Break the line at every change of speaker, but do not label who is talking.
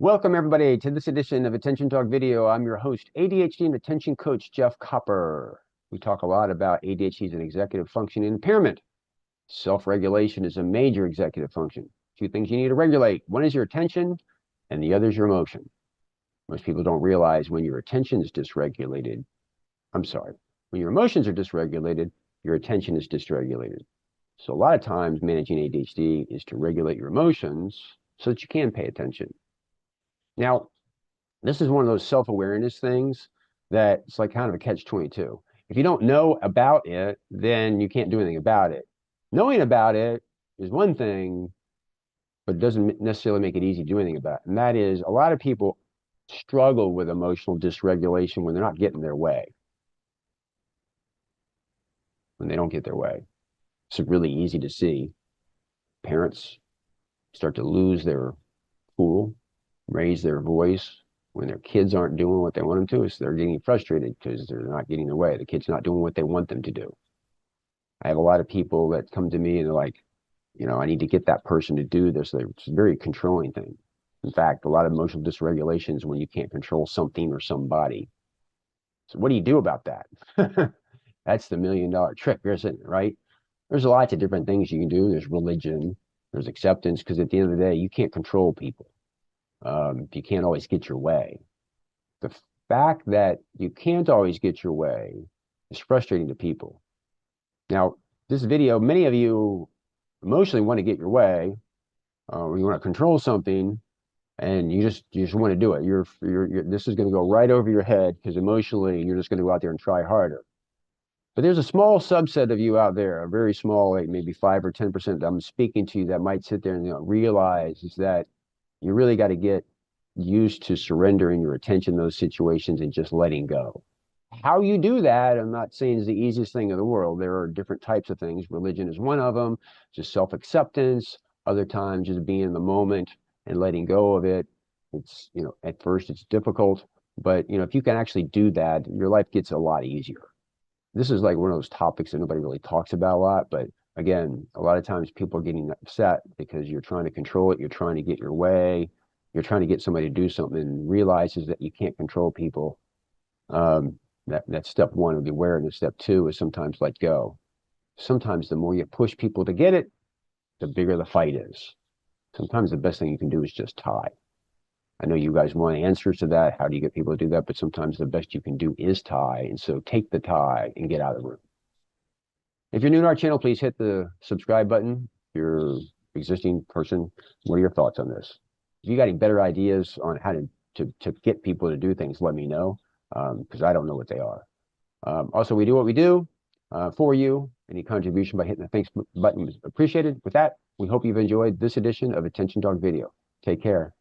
Welcome everybody to this edition of Attention Talk Video. I'm your host, ADHD and attention coach, Jeff Copper. We talk a lot about ADHD as an executive function impairment. Self-regulation is a major executive function. Two things you need to regulate. One is your attention and the other is your emotion. Most people don't realize when your attention is dysregulated, when your emotions are dysregulated, your attention is dysregulated. So a lot of times managing ADHD is to regulate your emotions so that you can pay attention. Now, this is one of those self-awareness things that it's like kind of a catch-22. If you don't know about it, then you can't do anything about it. Knowing about it is one thing, but it doesn't necessarily make it easy to do anything about it. And that is, a lot of people struggle with emotional dysregulation when they're not getting their way. When they don't get their way. It's really easy to see. Parents start to lose their cool, raise their voice when their kids aren't doing what they want them to. So they're getting frustrated because they're not getting their way. The kid's not doing what they want them to do. I have a lot of people that come to me and they're like, I need to get that person to do this. It's a very controlling thing. In fact, a lot of emotional dysregulation is when you can't control something or somebody. So what do you do about that? That's the $1 million trick, isn't it, right? There's lots of different things you can do. There's religion, there's acceptance, because at the end of the day, you can't control people. You can't always get your way. The fact that you can't always get your way is frustrating to people. Now, this video, many of you emotionally want to get your way, or you want to control something, and you just want to do it. This is going to go right over your head because emotionally you're just going to go out there and try harder. But there's a small subset of you out there, a very small, like maybe 5 or 10% that I'm speaking to, that might sit there and realize is that you really got to get used to surrendering your attention to those situations and just letting go. How you do that, I'm not saying is the easiest thing in the world. There are different types of things. Religion is one of them, just self-acceptance. Other times just being in the moment and letting go of it. It's, at first it's difficult, but if you can actually do that, your life gets a lot easier. This is like one of those topics that nobody really talks about a lot, but again, a lot of times people are getting upset because you're trying to control it. You're trying to get your way. You're trying to get somebody to do something and realizes that you can't control people. That's step one of the awareness. Step two is sometimes let go. Sometimes the more you push people to get it, the bigger the fight is. Sometimes the best thing you can do is just tie. I know you guys want answers to that. How do you get people to do that? But sometimes the best you can do is tie. And so take the tie and get out of the room. If you're new to our channel, please hit the subscribe button. If you're an existing person, what are your thoughts on this? If you got any better ideas on how to get people to do things, let me know, because I don't know what they are. Also, we do what we do for you. Any contribution by hitting the thanks button is appreciated. With that, we hope you've enjoyed this edition of Attention Talk Video. Take care.